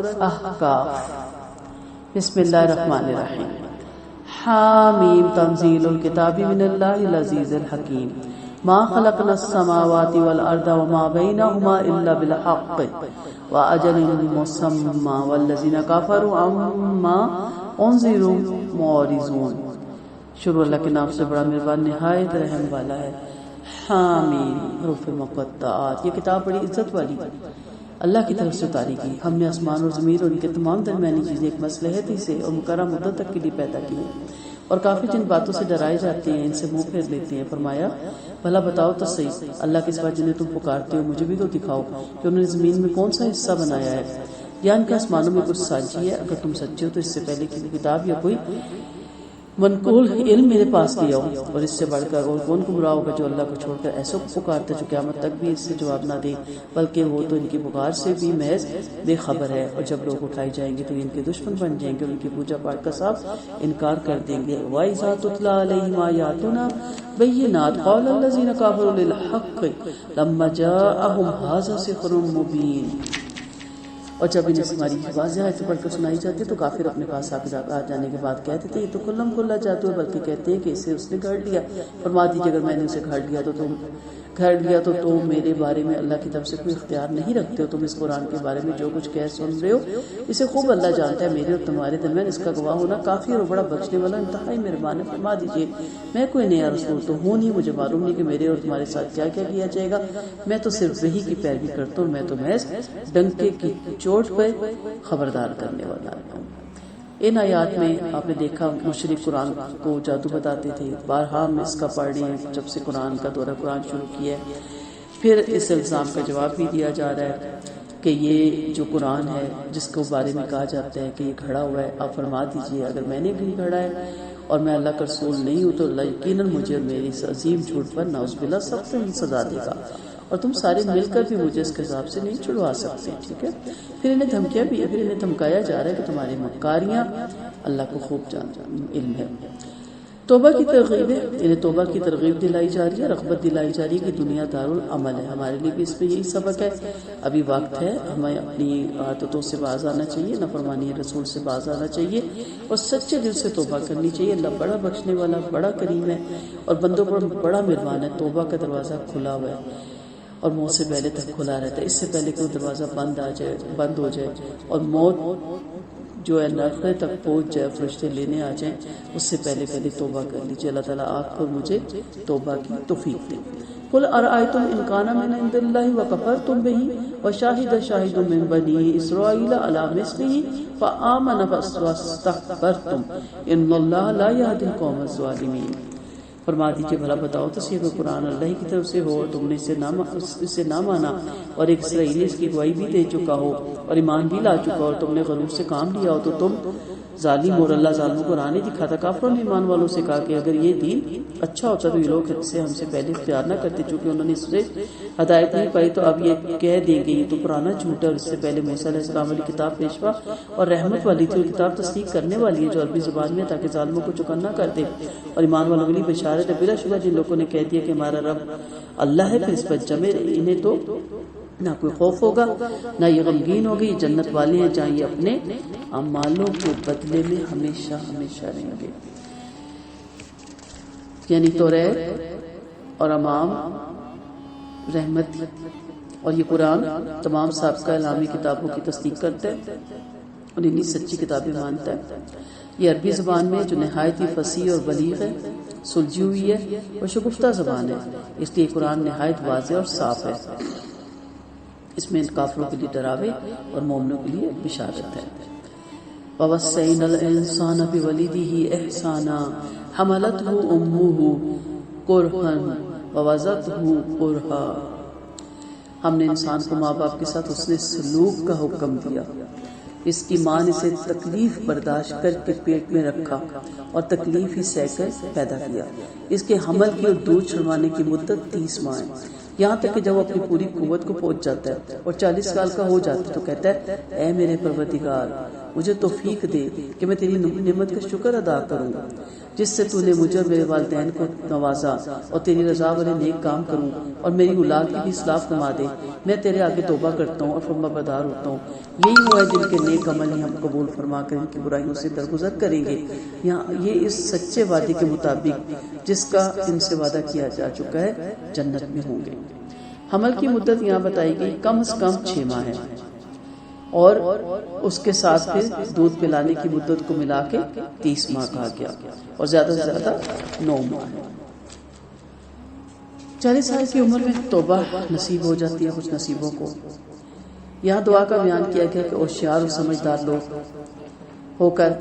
سورۃ احقاف۔ بسم اللہ الرحمن الرحیم۔ حامیم تنزیل الکتاب من اللہ العزیز الحکیم۔ ما خلقنا السماوات والارض وما بینہما الا بالحق واجل مسمى والذین کفروا عما انذروا معرضون۔ شروع اللہ کے نام سے بڑا مہربان نہایت رحم والا ہے۔ حامیم حروف مقطعات۔ یہ کتاب بڑی عزت والی اللہ کی طرف سے اتاری گئی۔ ہم نے آسمان اور زمین اور ان کے تمام درمیانی چیزیں ایک مصلحت ہی سے اور مقررہ مدت تک کے لیے پیدا کی ہیں، اور کافی جن باتوں سے ڈرائے جاتے ہیں ان سے منہ پھیر لیتے ہیں۔ فرمایا بھلا بتاؤ تو صحیح، اللہ کے سوا جنہیں تم پکارتے ہو مجھے بھی تو دکھاؤ کہ انہوں نے زمین میں کون سا حصہ بنایا ہے، یا ان کے آسمانوں میں کچھ سانچی ہے۔ اگر تم سچے ہو تو اس سے پہلے کی کتاب یا کوئی منقول علم میرے پاس لے آؤ، اور اس سے بڑھ کر اور کون گمراہ ہوگا جو اللہ کو چھوڑ کر ایسوں کو پکارتے جو قیامت تک بھی اس سے جواب نہ دے، بلکہ وہ تو ان کی پکار سے بھی محض بے خبر ہے۔ اور جب لوگ اٹھائے جائیں گے تو ان کے دشمن بن جائیں گے، ان کی پوجا پاٹ کا صاف انکار کر دیں گے۔ وَإِذَا تُتْلَىٰ عَلَيْهِمْ آيَاتُنَا بَيِّنَاتٍ قَالَ الَّذِينَ كَفَرُوا لِلْحَقِّ لَمَّا جَاءَهُمْ هَٰذَا سِحْرٌ مُّبِينٌ۔ اور جب انہیں ہماری واضح آیتیں پڑھ کر سنائی جاتی تو کافر اپنے پاس آ جانے کے بعد کہتے تھے یہ تو کھلم کھلا جادو ہے، بلکہ کہتے ہیں کہ اسے اس نے گھڑ لیا۔ فرما دیجیے اگر میں نے اسے گھڑ لیا تو تم میرے بارے میں اللہ کی طرف سے کوئی اختیار نہیں رکھتے ہو۔ تم اس قرآن کے بارے میں جو کچھ کہہ سن رہے ہو اسے خوب اللہ جانتا ہے، میرے اور تمہارے درمیان اس کا گواہ ہونا کافی اور بڑا بخشنے والا انتہائی مہربان ہے۔ فرما دیجیے میں کوئی نیا رسول تو ہوں نہیں، مجھے معلوم نہیں کہ میرے اور تمہارے ساتھ کیا کیا کیا جائے گا، میں تو صرف وحی کی پیروی کرتا ہوں، میں تو محض ڈنکے کی چوٹ پہ خبردار کرنے والا ہوں۔ ان آیات میں آپ نے دیکھا مشرک قرآن کو جادو بتاتے تھے، بارہا ہم اس کا پڑھ رہے ہیں جب سے قرآن کا دورہ قرآن شروع کیا ہے۔ پھر اس الزام کا جواب بھی دیا جا رہا ہے کہ یہ جو قرآن ہے جس کو بارے میں کہا جاتا ہے کہ یہ گھڑا ہوا ہے، آپ فرما دیجئے اگر میں نے بھی گھڑا ہے اور میں اللہ کا رسول نہیں ہوں تو اللہ یقیناً مجھے اور میری اس عظیم جھوٹ پر نعوذ باللہ سخت سزا دے گا، اور تم سارے مل کر بھی مجھے اس کے عذاب سے نہیں چھڑوا سکتے۔ ٹھیک ہے، پھر انہیں دھمکیاں بھی ہے، پھر انہیں دھمکایا جا رہا ہے کہ تمہاری مکاریاں اللہ کو خوب علم ہے۔ توبہ کی ترغیب ہے، انہیں توبہ کی ترغیب دلائی جا رہی ہے، رغبت دلائی جا رہی ہے کہ دنیا دارالعمل ہے۔ ہمارے لیے بھی اس میں یہی سبق ہے، ابھی وقت ہے، ہمیں اپنی عادتوں سے باز آنا چاہیے، نافرمانی رسول سے باز آنا چاہیے اور سچے دل سے توبہ کرنی چاہیے۔ اللہ بڑا بخشنے والا، بڑا کریم ہے اور بندوں پر بڑا مہربان ہے۔ توبہ کا دروازہ کھلا ہوا ہے اور موت سے پہلے تک کھلا رہتا ہے، اس سے پہلے کہ وہ دروازہ بند ہو جائے اور موت جو ہے نرخے تک پہنچ جائے، فرشتے لینے آ جائیں، اس سے پہلے توبہ کر لیجیے۔ اللہ تعالیٰ آپ کو مجھے توبہ کی توفیق دے۔ قل ارأیتم ان کان من عند اللہ وکفرتم بہ وشاہد شاہد من بنی اسرائیل علی مثلہ فآمن واستکبرتم ان اللہ لا یہدی القوم الظالمین۔ فرما دیجیے بھلا بتاؤ تو صحیح اگر قرآن اللہ کی طرف سے ہو اور تم نے اسے نہ مانا اور ایک اسرائیلی اس کی گواہی بھی دے چکا ہو اور ایمان بھی لا چکا اور تم نے غرور سے کام لیا ہو تو تم ظالم، اور اللہ ظالموں کو راہ نہیں دکھاتا۔ کافروں نے ایمان والوں سے کہا کہ اگر یہ دین اچھا ہوتا تو یہ لوگ اسے ہم سے پہلے اختیار نہ کرتے، چونکہ انہوں نے اس سے ہدایت نہیں پائی تو اب یہ کہہ دیں گے یہ تو پرانا جھوٹ ہے، اور اس سے پہلے موسیٰ علیہ السلام والی کتاب پیشوا اور رحمت والی تھی، اور کتاب تصدیق کرنے والی ہے جو عربی زبان میں، تاکہ ظالموں کو چکنا کر دے اور ایمان والوں کے لیے بشارت ہے۔ بلا شبہ جن لوگوں نے کہہ دیا کہ ہمارا رب اللہ ہے پھر اس پر جمے، انہیں تو نہ کوئی خوف ہوگا نہ یہ غمگین ہوگی، یہ جنت والے ہیں جہاں یہ اپنے اعمالوں کے بدلے میں ہمیشہ ہمیشہ رہیں گے۔ یعنی توریت اور امام رحمت اور یہ قرآن تمام سابقہ الہامی کتابوں کی تصدیق کرتا ہے اور انہیں سچی کتابیں مانتا ہے۔ یہ عربی زبان میں جو نہایت ہی فصیح اور بلیغ ہے، سلجھی ہوئی ہے اور شگفتہ زبان ہے، اس لیے قرآن نہایت واضح اور صاف ہے۔ اس میں کافروں کے لیے ڈراوے اور مومنوں کے لیے بشارت ہے۔ وَوَصَّيْنَا الْإِنسَانَ بِوَالِدِهِ إِحْسَانًا حَمَلَتْهُ أُمُّهُ كُرْهًا وَوَضَعَتْهُ كُرْهًا۔ ہم نے انسان کو ماں باپ کے ساتھ حسن سلوک کا حکم دیا، اس کی ماں نے اسے تکلیف برداشت کر کے پیٹ میں رکھا اور تکلیف ہی سہ کر پیدا کیا۔ اس کے حمل کی اور دودھ چھڑوانے کی مدت 30 ماہ ہے، یہاں تک کہ جب وہ اپنی پوری قوت کو پہنچ جاتا ہے اور 40 سال کا ہو جاتا ہے تو کہتا ہے اے میرے پروردگار مجھے توفیق دے کہ میں تیری نعمت کا شکر ادا کروں جس سے تو نے مجھے اور میرے والدین کو نوازا، اور تیری رضا والے نیک کام کروں اور میری اولاد کی بھی اصلاح فرما دے۔ میں تیرے آگے توبہ کرتا ہوں اور فرما بردار ہوتا ہوں۔ یہی وہ ہے جن کے نیک عمل ہی ہم قبول فرما کر ان کی برائیوں سے درگزر کریں گے۔ یہاں یہ اس سچے وعدے کے مطابق جس کا ان سے وعدہ کیا جا چکا ہے جنت میں ہوں گے۔ حمل کی مدت یہاں بتائی گئی کم از کم 6 ماہ ہے، اور اس کے ساتھ پھر دودھ پلانے کی مدت کو ملا کے 30 ماہ کہا گیا، اور زیادہ سے زیادہ 9 ماہ ہے۔ 40 سال کی عمر میں توبہ نصیب ہو جاتی ہے کچھ نصیبوں کو۔ یہاں دعا کا بیان کیا گیا کہ ہوشیار اور سمجھدار لوگ ہو کر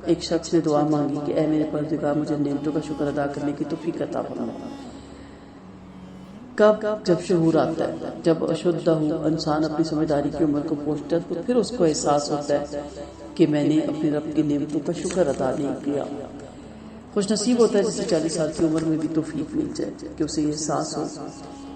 ایک شخص نے دعا مانگی کہ اے میرے پروردگار مجھے نعمتوں کا شکر ادا کرنے کی توفیق عطا فرما۔ کب؟ جب شعور آتا ہے، جب اشدہ انسان اپنی سمجھداری کی عمر کو پہنچتا ہے تو پھر اس کو احساس ہوتا ہے کہ میں نے اپنے رب کی نعمتوں کا شکر ادا نہیں کیا۔ خوش نصیب ہوتا ہے جسے 40 سال کی عمر میں بھی توفیق مل جائے کہ اسے یہ احساس ہو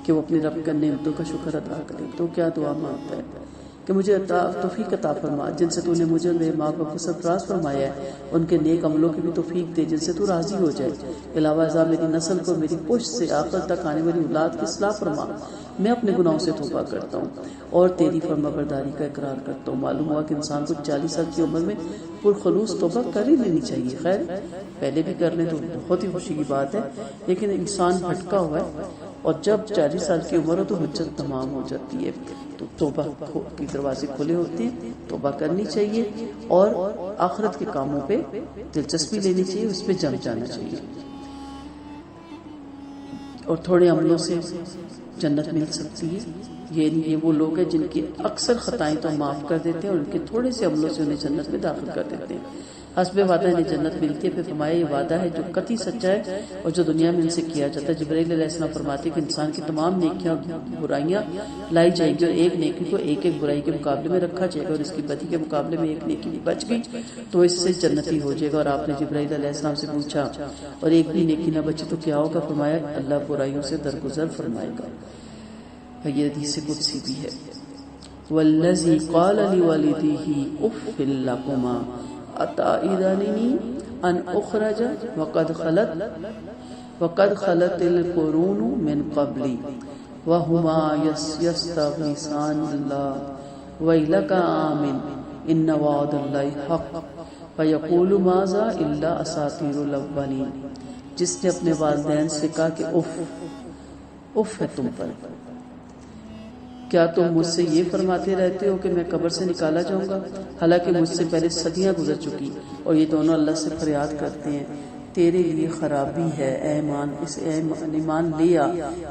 کہ وہ اپنے رب کی نعمتوں کا شکر ادا کرے۔ تو کیا دعا مانگتا ہے کہ مجھے توفیق عطا فرما جن سے تو نے مجھے میرے ماں باپ کو سرفراز فرمایا ہے، ان کے نیک عملوں کی بھی توفیق دے جن سے تو راضی ہو جائے۔ علاوہ ازاں میری نسل کو میری پشت سے آخر تک آنے والی اولاد کی اصلاح فرما۔ میں اپنے گناہوں سے توبہ کرتا ہوں اور تیری فرما برداری کا اقرار کرتا ہوں۔ معلوم ہوا کہ انسان کو 40 سال کی عمر میں پرخلوص توبہ کر ہی لینی چاہیے۔ خیر پہلے بھی کر لیں تو بہت ہی خوشی کی بات ہے، لیکن انسان بھٹکا ہوا ہے اور جب 40 سال کی عمر ہو تو حجت تمام ہو جاتی ہے، تو توبہ کے دروازے کھلے ہوتے ہیں، توبہ کرنی چاہیے اور آخرت کے کاموں پہ دلچسپی لینی چاہیے، اس پہ جم جانا چاہیے، اور تھوڑے عملوں سے جنت مل سکتی ہے۔ یہ وہ لوگ ہیں جن کی اکثر خطائیں تو معاف کر دیتے ہیں اور ان کے تھوڑے سے عملوں سے انہیں جنت میں داخل کر دیتے ہیں۔ حسب وعدہ انہیں جنت ملتی ہے۔ پھر فرمایا یہ وعدہ ہے جو قطعی سچا ہے اور جو دنیا میں ان سے کیا جاتا ہے۔ جبرائیل علیہ السلام فرماتے ہیں کہ انسان کی تمام نیکیاں اور برائیاں لائی جائیں گی اور ایک نیکی کو ایک ایک برائی کے مقابلے میں رکھا جائے گا، اور اس کی بدی کے مقابلے میں ایک نیکی بھی بچ گئی تو اس سے جنتی ہو جائے گا۔ اور آپ نے جبرائیل علیہ السلام سے پوچھا اور ایک بھی نیکی نہ بچی تو کیا ہوگا؟ فرمایا اللہ برائیوں سے درگزر فرمائے گا۔ یہ حدیث قدسی بھی ہے۔ والذی قال لوالدیہ اف لکما اتعظنی ان اخرج وقد خلت القرون من قبلی وہما یستغیثان اللہ ویلک آمن ان وعد اللہ حق فیقول ماذا الا اساطیر الاولین۔ جس نے اپنے والدین سے کہا کہ اف ہے تم پر، کیا تم مجھ سے یہ فرماتے رہتے ہو کہ میں قبر سے نکالا جاؤں گا، حالانکہ مجھ سے پہلے صدیاں گزر چکی، اور یہ دونوں اللہ سے فریاد کرتے ہیں تیرے لیے خرابی ہے اے ایمان لیا،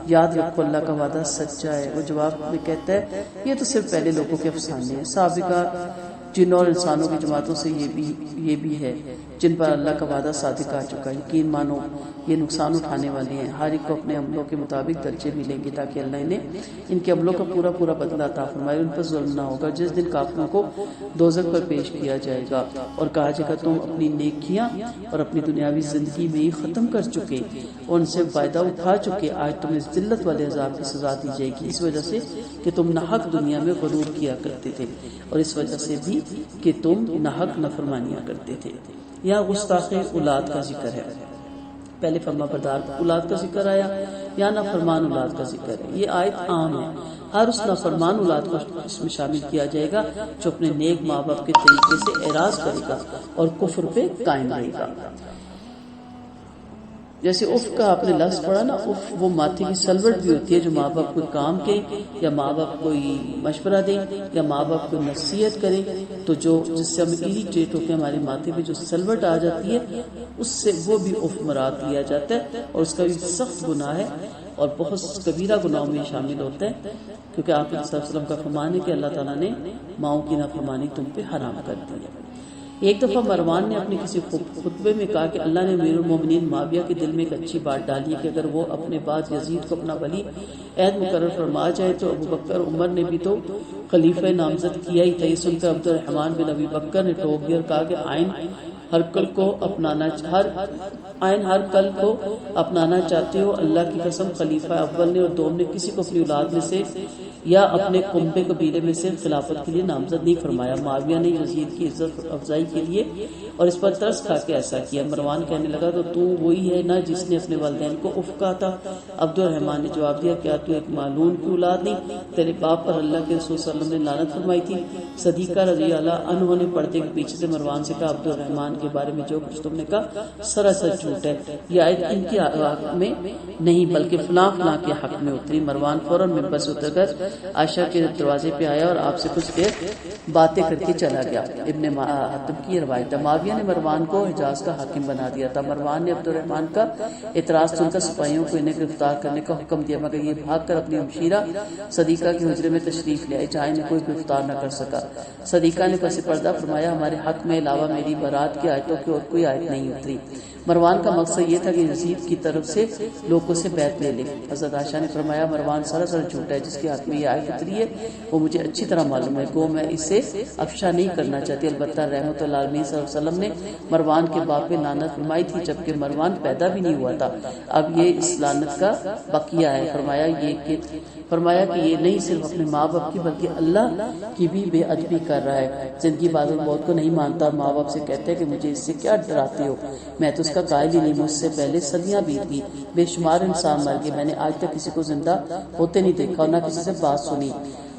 یاد رکھو اللہ کا وعدہ سچا ہے۔ وہ جواب میں کہتا ہے یہ تو صرف پہلے لوگوں کے افسانے ہیں، سابقہ جنوں اور انسانوں کی جماعتوں سے یہ بھی ہے جن پر اللہ کا وعدہ صادق آ چکا ہے۔ یقین مانو یہ نقصان اٹھانے والے ہیں، ہر ایک کو اپنے عملوں کے مطابق درجے ملیں گے تاکہ اللہ انہیں ان کے عملوں کا پورا پورا بدلہ عطا فرمائے، ان پر ظلم نہ ہوگا۔ جس دن کافروں کو دوزخ پر پیش کیا جائے گا اور کہا جائے گا تم اپنی نیکیاں اور اپنی دنیاوی زندگی میں ہی ختم کر چکے اور ان سے فائدہ اٹھا چکے، آج تمہیں ذلت والے عذاب کی سزا دی جائے گی اس وجہ سے کہ تم ناحق دنیا میں غرور کیا کرتے تھے اور اس وجہ سے بھی کہ تم ناحق نافرمانیاں کرتے تھے۔ یہاں گستاخ اولاد کا ذکر ہے، پہلے فرما بردار اولاد کا ذکر آیا، یا نافرمان اولاد کا ذکر ہے۔ یہ آیت عام ہے، ہر اس نافرمان اولاد کو اس میں شامل کیا جائے گا جو اپنے نیک ماں باپ کے طریقے سے اعراض کرے گا اور کفر پہ قائم رہے گا۔ جیسے اف کا آپ نے لفظ پڑھا نا، اف وہ ماتھے کی سلوٹ بھی ہوتی ہے جو ماں باپ کوئی کام کے یا ماں باپ کوئی مشورہ دیں یا ماں باپ کو نصیحت کریں تو جس سے ہم اریٹیٹ ہو کے ہمارے ماتھے پہ جو سلوٹ آ جاتی ہے اس سے وہ بھی اف مراد لیا جاتا ہے، اور اس کا بھی سخت گناہ ہے اور بہت کبیرہ گناہوں میں شامل ہوتا ہے، کیونکہ آپ صلی اللہ علیہ وسلم کا فرمان ہے کہ اللہ تعالیٰ نے ماؤں کی نافرمانی تم پہ حرام کر دی ہے۔ ایک دفعہ مروان نے اپنے کسی خطبے میں کہا کہ اللہ نے امیر المومنین معاویہ کے دل میں ایک اچھی بات ڈالی ہے کہ اگر وہ اپنے بعد یزید کو اپنا ولی عہد مقرر فرما جائے تو ابو بکر عمر نے بھی تو خلیفہ نامزد کیا ہی تھا۔ یہ سن کر عبد الرحمن بن ابی بکر نے ٹوک دیا اور کہا کہ آئین ہر کل کو اپنانا چاہتے ہو. اللہ کی قسم خلیفہ اول نے اور دوم نے کسی کو اپنی اولاد میں سے یا اپنے کنبے قبیلے میں سے خلافت کے لیے نامزد نہیں فرمایا. معاویہ نے یزید کی عزت افزائی کے لیے اور اس پر ترس کھا کے ایسا کیا. مروان کہنے لگا تو تو وہی ہے نا جس نے اپنے والدین کو اف کہا تھا؟ عبد الرحمن نے جواب دیا کیا تو ایک معلون کی اولاد نہیں؟ تیرے باپ پر اللہ کے رسول صلی اللہ علیہ وسلم نے لعنت فرمائی تھی. صدیقہ رضی اللہ عنہ نے پردے کے پیچھے سے مروان سے کہا عبد الرحمن کے بارے میں جو کچھ تم نے کہا سراسر جھوٹ ہے. یہ آیت ان کے حق میں نہیں بلکہ فلاں فلاں کے حق میں اتری. مروان فوراً ممبر سے اتر کر عائشہ کے دروازے پہ آیا اور آپ سے کچھ دیر باتیں کر کے چلا گیا. ابن حاتم کی روایت ہے. معاویہ نے مروان کو حجاز کا حاکم بنا دیا تھا. مروان نے عبد الرحمن کا اعتراض سن کر سپاہیوں کو انہیں گرفتار کرنے کا حکم دیا مگر یہ بھاگ کر اپنی ہمشیرہ صدیقہ کے حجرے میں تشریف لے آئے جہاں انہیں کوئی گرفتار نہ کر سکا. صدیقہ نے پس پردہ فرمایا ہمارے حق میں علاوہ میری برات کی آیتوں کی اور کوئی آیت نہیں اتری. مروان کا مقصد یہ تھا کہ یزید کی طرف سے لوگوں سے بیعت لے لے. حضرت عائشہ نے فرمایا مروان سراسر جھوٹا ہے. جس کے ہاتھ میں یہ آیت اتری ہے وہ مجھے اچھی طرح معلوم ہے گو میں اسے افشا نہیں کرنا چاہتی. البتہ رحمت اللہ علیہ صلی اللہ علیہ وسلم نے مروان کے باپ پہ لعنت فرمائی تھی جبکہ مروان پیدا بھی نہیں ہوا تھا. اب یہ اس لعنت کا بقیہ ہے. فرمایا کہ یہ نہیں صرف اپنے ماں باپ کی بلکہ اللہ کی بھی بے ادبی کر رہا ہے. زندگی بعد الموت کو نہیں مانتا اور ماں باپ سے کہتے ہیں کہ مجھے اس سے کیا ڈراتے ہو. میں تو اس کا قائل ہی نہیں. مجھ سے پہلے صدیاں بیت گئی. بے شمار انسان مر گئے. میں نے آج تک کسی کو زندہ ہوتے نہیں دیکھا اور نہ کسی سے بات سنی.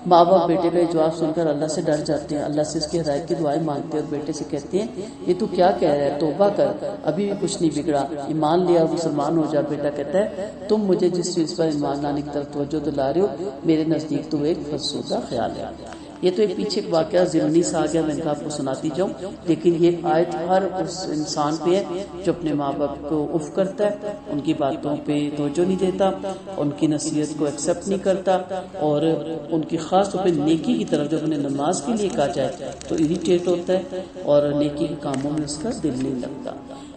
ماں باپ بیٹے کا جواب سن کر اللہ سے ڈر جاتے ہیں. اللہ سے اس کی ہدایت کی دعائیں مانگتے ہیں اور بیٹے سے کہتے ہیں یہ تو کیا کہہ رہا ہے توبہ کر ابھی بھی کچھ نہیں بگڑا. ایمان لیا اور مسلمان ہو جا. بیٹا کہتا ہے تم مجھے جس چیز پر ایمان لانے کی طرف توجہ دلا رہے ہو میرے نزدیک تو ایک فرسودہ خیال ہے. یہ تو ایک پیچھے ایک واقعہ ضمنی سا آ گیا میں ان کا آپ کو سناتی جاؤں لیکن یہ آیت ہر اس انسان پہ ہے جو اپنے ماں باپ کو اف کرتا ہے ان کی باتوں پہ توجہ نہیں دیتا ان کی نصیحت کو ایکسیپٹ نہیں کرتا اور ان کی خاص طور پہ نیکی کی طرف جب انہیں نماز کے لیے کہا جائے تو اریٹیٹ ہوتا ہے اور نیکی کے کاموں میں اس کا دل نہیں لگتا.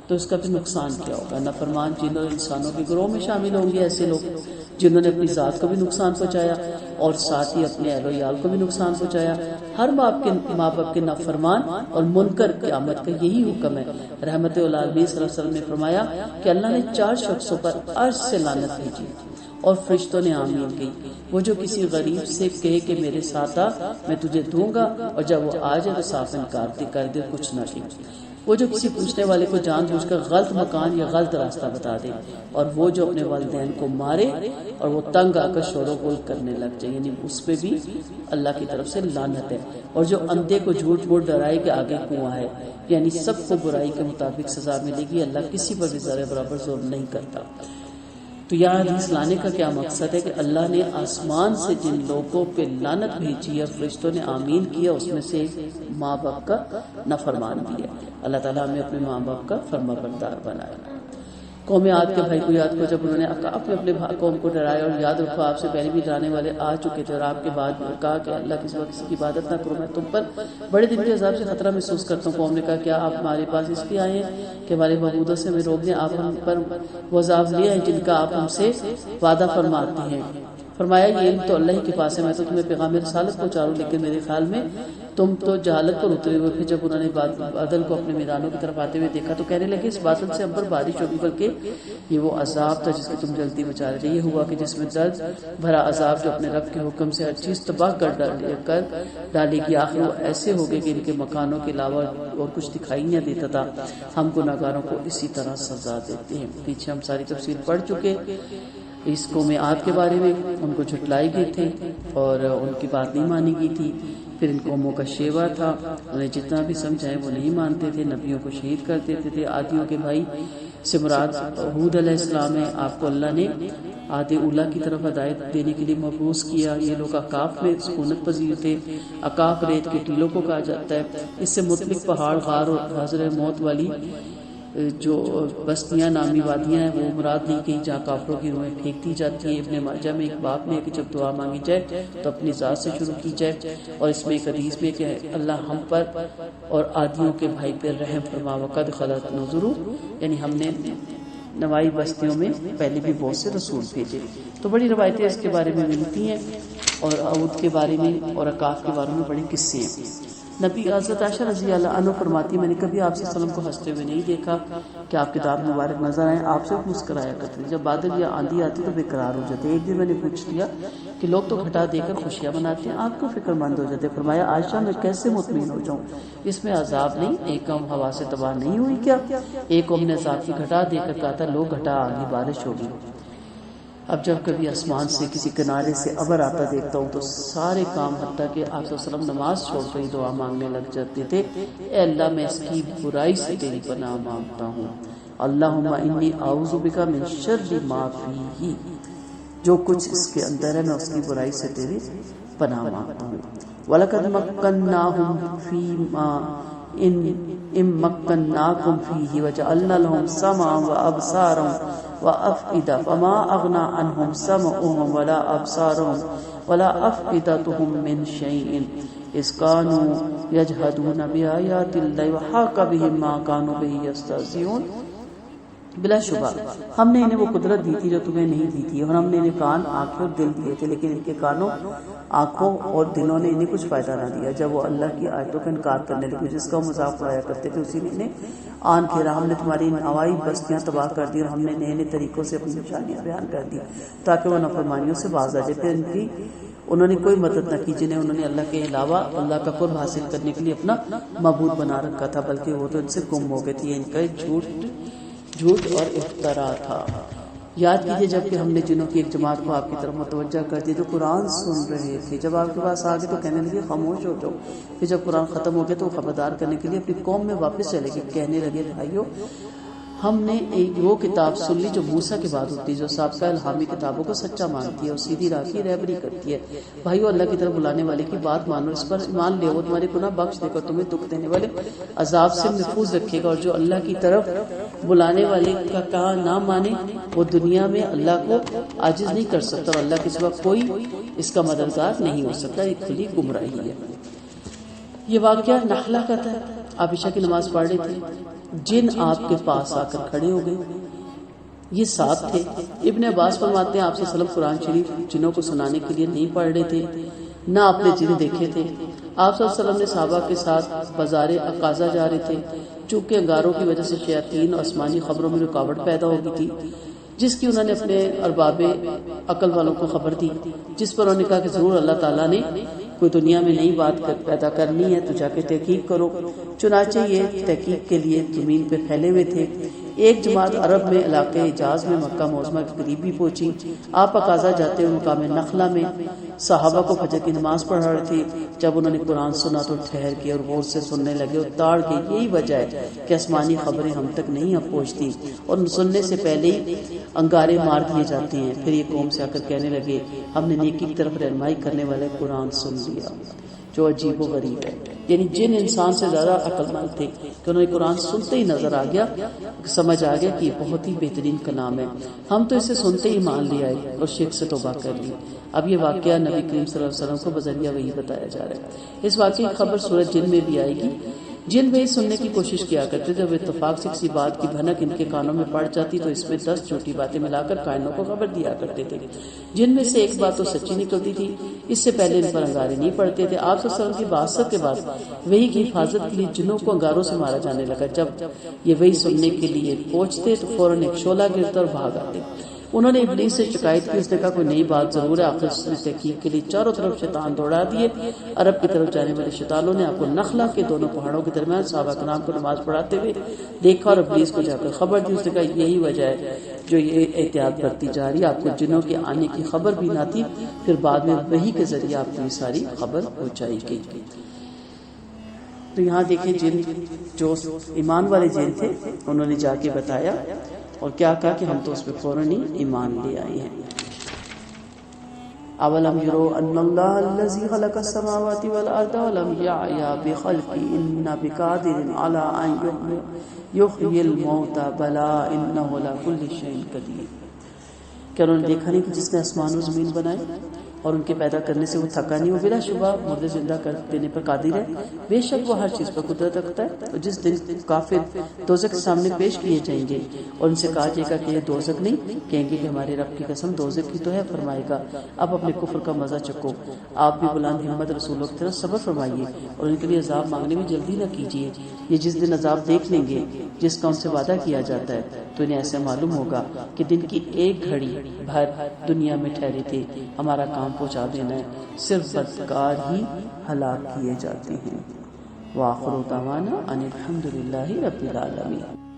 تو اس کا بھی نقصان کیا ہوگا. نافرمان جنوں انسانوں کے گروہ میں شامل ہوں گے ایسے لوگ جنہوں نے اپنی ذات کو بھی نقصان پہنچایا اور ساتھ ہی اپنے اہل و عیال کو بھی نقصان پہنچایا. ہر ماں باپ کے نافرمان اور منکر قیامت کا یہی حکم ہے. رحمت العالمین صلی اللہ علیہ وسلم نے فرمایا کہ اللہ نے 4 شخصوں پر عرش سے لعنت بھیجی اور فرشتوں نے آمین کہی. وہ جو کسی غریب سے کہے کہ میرے ساتھ آ میں تجھے دوں گا اور جب وہ آ جائے تو صاف انکار کر دے کچھ نہ کہ. وہ جو کسی پوچھنے والے کو جان بوجھ کر غلط مکان یا غلط راستہ بتا دے اور وہ جو اپنے والدین کو مارے اور وہ تنگ آ کر شور و غل کرنے لگ جائے یعنی اس پہ بھی اللہ کی طرف سے لعنت ہے. اور جو اندھے کو جھوٹ بول ڈرائے کہ آگے کنواں ہے یعنی سب کو برائی کے مطابق سزا ملے گی. اللہ کسی پر بھی ذرے برابر ظلم نہیں کرتا. تو یہاں حدیث لانے کا کیا مقصد ہے کہ اللہ نے آسمان سے جن لوگوں پہ لعنت بھیجی اور فرشتوں نے آمین کیا اس میں سے ماں باپ کا نافرمان بھی ہے. اللہ تعالیٰ ہمیں اپنے ماں باپ کا فرما بردار بنائے. قوم عاد کے بھائی کو یاد کو جب انہوں نے اپنے قوم کو ڈرایا اور یاد رکھو آپ سے پہلے بھی ڈرانے والے آ چکے تھے اور آپ کے بعد کہا کہ اللہ کے سوا کسی کی عبادت نہ کرو میں تم پر بڑے دن کے عذاب سے خطرہ محسوس کرتا ہوں. قوم نے کہا کیا آپ ہمارے پاس اس لیے آئے ہیں کہ ہمارے محبودوں سے ہمیں روک دیں؟ آپ ہم پر وہ عذاب لے ہیں جن کا آپ ہم سے وعدہ فرماتے ہیں. فرمایا یہ علم تو اللہ ہی کے پاس ہے. میں تو تمہیں پیغام رسالت پہنچا رہا ہوں لیکن میرے خیال میں تم تو جہالت پر اترے ہوئے. پھر جب انہوں نے بادل کو اپنے میدانوں کی طرف آتے ہوئے دیکھا تو کہنے لگے اس بادل سے ہم پر بارش ہوگی بلکہ یہ وہ عذاب تھا جس کی تم جلدی بچا رہے تھے. یہ ہوا کہ جس میں درد بھرا عذاب جو اپنے رب کے حکم سے ہر چیز تباہ کر ڈالے گی. آخر وہ ایسے ہو گئے کہ ان کے مکانوں کے علاوہ اور کچھ دکھائی نہیں دیتا تھا. ہم گناہگاروں کو اسی طرح سزا دیتے ہیں. پیچھے ہم ساری تفصیل پڑھ چکے اس قوم عاد کے بارے میں. ان کو جھٹلائے گئے تھے اور ان کی بات نہیں مانی گئی تھی. پھر ان قوموں کا شیوا تھا انہیں جتنا بھی سمجھائے وہ نہیں مانتے تھے. نبیوں کو شہید کر دیتے تھے. عادیوں کے بھائی سے مراد ہود علیہ السلام ہے. آپ کو اللہ نے عاد اولا کی طرف ہدایت دینے کے لیے مبعوث کیا. یہ لوگ اکاف میں سکونت پذیر تھے. اکاف ریت کے ٹیلوں کو کہا جاتا ہے. اس سے مطلق پہاڑ غار اور حضر موت والی جو بستیاں نامی وادیاں ہیں وہ مراد نہیں کہیں جہاں کافروں کی روحیں پھینک دی جاتی ہیں. ابن ماجہ میں ایک باب میں ہے کہ جب دعا مانگی جائے تو اپنی ذات سے شروع کی جائے. اور اس میں ایک حدیث میں کہ اللہ ہم پر اور عادیوں کے بھائی پر رحم فرما. وقد خلت نذر یعنی ہم نے نوائی بستیوں میں پہلے بھی بہت سے رسول بھیجے. تو بڑی روایتیں اس کے بارے میں ملتی ہیں اور عود کے بارے میں اور اکاف کے بارے میں بڑے قصے ہیں. نبی حضرت عائشہ رضی اللہ عنہ فرماتی میں نے کبھی آپ صلی اللہ علیہ وسلم کو ہنستے ہوئے نہیں دیکھا کہ آپ کے دانت مبارک نظر آئے، آپ سے مسکرایا کرتے، جب بادل یا آندھی آتی تو بے قرار ہو جاتے۔ ایک دن میں نے پوچھ لیا کہ لوگ تو گھٹا دے کر خوشیاں مناتے ہیں، آپ کیوں فکر مند ہو جاتے؟ فرمایا عائشہ میں کیسے مطمئن ہو جاؤں، اس میں عذاب نہیں، ایک قوم ہوا سے تباہ نہیں ہوئی کیا؟ ایک قوم نے عذاب کی گھٹا دے کر کہا تھا لوگ گھٹا آگی بارش ہوگی۔ اب جب کبھی آسمان سے کسی کنارے سے ابر آتا دیکھتا ہوں تو سارے کام حتیٰ کہ آپ صلی اللہ علیہ وسلم نماز چھوڑ کر ہی دعا مانگنے لگ جاتے تھے، اے اللہ میں اس کی برائی سے تیری پناہ مانگتا ہوں، اللہم انی اعوذ بک من شر ما فیہ، جو کچھ اس کے اندر ہے میں اس کی برائی سے تیری پناہ مانگتا ہوں۔ وَلَقَدْ مَكَّنَّاهُمْ فِي مَا مَكَّنَّاكُمْ فِيهِ وَجَعَلْنَا لَهُمْ سَمْعًا وَأَبْصَارًا وَأَفْئِدَةً فَمَا أَغْنَىٰ عَنْهُمْ سَمْعُهُمْ وَلَا أَبْصَارُهُمْ وَلَا أَفْئِدَتُهُمْ مِنْ شَيْءٍ إِذْ كَانُوا يَجْحَدُونَ بِآيَاتِ اللَّهِ وَحَاقَ بِهِم مَّا كَانُوا بِهِ يَسْتَهْزِئُونَ۔ بلا شبہ ہم نے انہیں وہ قدرت دی تھی جو تمہیں نہیں دی تھی، اور ہم نے انہیں کان، آنکھیں اور دل دیے تھے، لیکن ان کے کانوں، آنکھوں اور دلوں نے انہیں کچھ فائدہ نہ دیا۔ جب وہ اللہ کی آیتوں کا انکار کرنے لگے جس کا وہ مذاق اڑایا کرتے تھے، اسی نے انہیں آن پھیرا۔ ہم نے تمہاری ہوائی بستیاں تباہ کر دی اور ہم نے نئے نئے طریقوں سے اپنی نشانیاں بیان کر دی تاکہ وہ نافرمانیوں سے باز آ جائے۔ پھر انہوں نے کوئی مدد نہ کی جنہیں انہوں نے اللہ کے علاوہ اللہ کا قرب حاصل کرنے کے لیے اپنا معبود بنا رکھا تھا، بلکہ وہ تو ان سے گم ہو گئے تھے۔ یہ ان کا جھوٹ اور افترا تھا۔ یاد کیجئے جب کہ ہم نے جنوں کی ایک جماعت کو آپ کی طرف متوجہ کر دی جو قرآن سن رہے تھے، جب آپ کے پاس آگے تو کہنے لگے خاموش ہو جاؤ، پھر جب قرآن ختم ہو گیا تو وہ خبردار کرنے کے لیے اپنی قوم میں واپس چلے گئے، کہنے لگے بھائیو ہم نے ایک وہ کتاب سن لی جو موسیٰ کے بعد ہوتی ہے، جو سابقہ الہامی کتابوں کو سچا مانتی ہے اور سیدھی راہ کی رہبری کرتی ہے۔ بھائیو اللہ کی طرف بلانے والے کی بات مانو، اس پر ایمان لے، وہ تمہارے گناہ بخش دے گا، تمہیں دکھ دینے والے عذاب سے محفوظ رکھے گا، اور جو اللہ کی طرف بلانے والے کا کہا نہ مانے وہ دنیا میں اللہ کو عاجز نہیں کر سکتا، اور اللہ کے سوا کوئی اس کا مددگار نہیں ہو سکتا۔ ایک کھلی گمراہی ہے۔ یہ واقعہ نخلہ کا تھا۔ آپ عشاء کی نماز پڑھ رہے تھے، جن آپ کے پاس آ کر کھڑے ہو گئے، یہ ساتھ تھے۔ ابن عباس فرماتے ہیں آپ صلی اللہ علیہ وسلم قرآن شریف جنوں کو سنانے کے لیے نہیں پڑھ رہے تھے، نہ آپ نے جن دیکھے تھے۔ آپ صلی اللہ علیہ وسلم نے صحابہ کے ساتھ بازار اقاضہ جا رہے تھے، چونکہ انگاروں کی وجہ سے شیاطین اور آسمانی خبروں میں رکاوٹ پیدا ہو گئی تھی، جس کی انہوں نے اپنے ارباب عقل والوں کو خبر دی، جس پر انہوں نے کہا کہ ضرور اللہ تعالیٰ نے کوئی دنیا میں نئی بات پیدا کرنی ہے تو جا کے تحقیق کرو۔ چنانچہ یہ تحقیق کے لیے زمین پہ پھیلے ہوئے تھے۔ ایک جماعت عرب میں علاقے حجاز میں مکہ معظمہ کے قریب بھی پہنچی۔ آپ اقاضہ جاتے ہوئے مقام نخلہ میں صحابہ کو فجر کی نماز پڑھا رہے تھے۔ جب انہوں نے قرآن سنا تو ٹھہر کے اور غور سے سننے لگے اور تاڑ کے، یہی وجہ ہے کہ آسمانی خبریں ہم تک نہیں اب پہنچتی اور سننے سے پہلے ہی انگارے مار دیے جاتے ہیں۔ پھر یہ قوم سے آ کر کہنے لگے ہم نے نیکی کی طرف رہنمائی کرنے والے قرآن سن لیا، جو عجیب و غریب ہے۔ یعنی جن انسان سے زیادہ عقل مند تھے کہ انہوں نے قرآن سنتے ہی نظر آ گیا، سمجھ آ گیا کہ یہ بہت ہی بہترین کلام ہے، ہم تو اسے سنتے ہی مان لے آئے اور شرک سے توبہ کر لی۔ اب یہ واقعہ نبی کریم صلی اللہ علیہ وسلم کو بذریعہ وحی بتایا جا رہا ہے۔ اس واقعے کی خبر سورۃ جن میں بھی آئے گی۔ جن وہی سننے کی کوشش کیا کرتے، جب اتفاق سے کسی بات کی بھنک ان کے کانوں میں پڑ جاتی تو اس میں 10 جھوٹی باتیں ملا کر کائنوں کو خبر دیا کرتے تھے، جن میں سے ایک بات تو سچی نکلتی تھی۔ اس سے پہلے ان پر انگارے نہیں پڑتے تھے۔ آپ صلی اللہ علیہ وسلم کی بعثت کے بعد وحی کی حفاظت کے لیے جنوں کو انگاروں سے مارا جانے لگا۔ جب یہ وحی سننے کے لیے پہنچتے تو فوراً ایک شعلہ گرتا اور بھاگ آتے۔ انہوں نے ابلیس سے شکایت کی، اس نے کہا کوئی نئی بات ضرور ہے۔ آخر اس نے تحقیق کے لیے چاروں طرف شیطان دوڑا دیے۔ عرب کی طرف جانے والے شیطانوں نے آپ کو نخلہ کے دونوں پہاڑوں کے درمیان صحابہ کرام کو نماز پڑھاتے ہوئے دیکھا اور ابلیس کو جا کر خبر دی۔ اس نے کہا یہی وجہ ہے جو یہ احتیاط برتی جا رہی ہے، آپ کو جنوں کے آنے کی خبر بھی نہ تھی، پھر بعد میں وحی کے ذریعے آپ کو یہ ساری خبر پہنچائی گئی۔ تو یہاں دیکھیں جن جو ایمان والے جن تھے انہوں نے جا کے بتایا اور کیا کہا کہ ہم تو اس پہ فوراً ہی ایمان لے آئے ہیں۔ اولم یرو ان اللہ الذی خلق السماوات والارض ولم یعی بخلقهن بقادر علی ان یحیی الموتى بلی انہ علی کل شیء قدیر۔ کیا انہوں نے دیکھا نہیں کہ جس نے آسمان و زمین بنائے اور ان کے پیدا کرنے سے وہ تھکا نہیں، وہ بلا شبہ مردے زندہ کر دینے پر قادر ہے، بے شک وہ ہر چیز پر قدرت رکھتا ہے۔ اور جس دن کافر دوزخ کے سامنے پیش کیے جائیں گے اور ان سے کہا جائے گا کہ یہ دوزخ نہیں، کہیں گے کہ ہمارے رب کی قسم دوزخ ہی تو ہے۔ فرمائے گا اب اپنے کفر کا مزہ چکو، آپ بھی بلند ہمت رسولوں کی طرف صبر فرمائیے اور ان کے لیے عذاب مانگنے میں جلدی نہ کیجیے۔ یہ جس دن عذاب دیکھ لیں گے جس کا ان سے وعدہ کیا جاتا ہے تو انہیں ایسے معلوم ہوگا کہ دن کی ایک گھڑی بھر دنیا میں ٹھہرے تھے، ہمارا کام پہنچا دینا ہے، صرف بدکار ہی ہلاک کیے جاتے ہیں۔ وآخر دعوانا ان الحمد للہ رب العالمین۔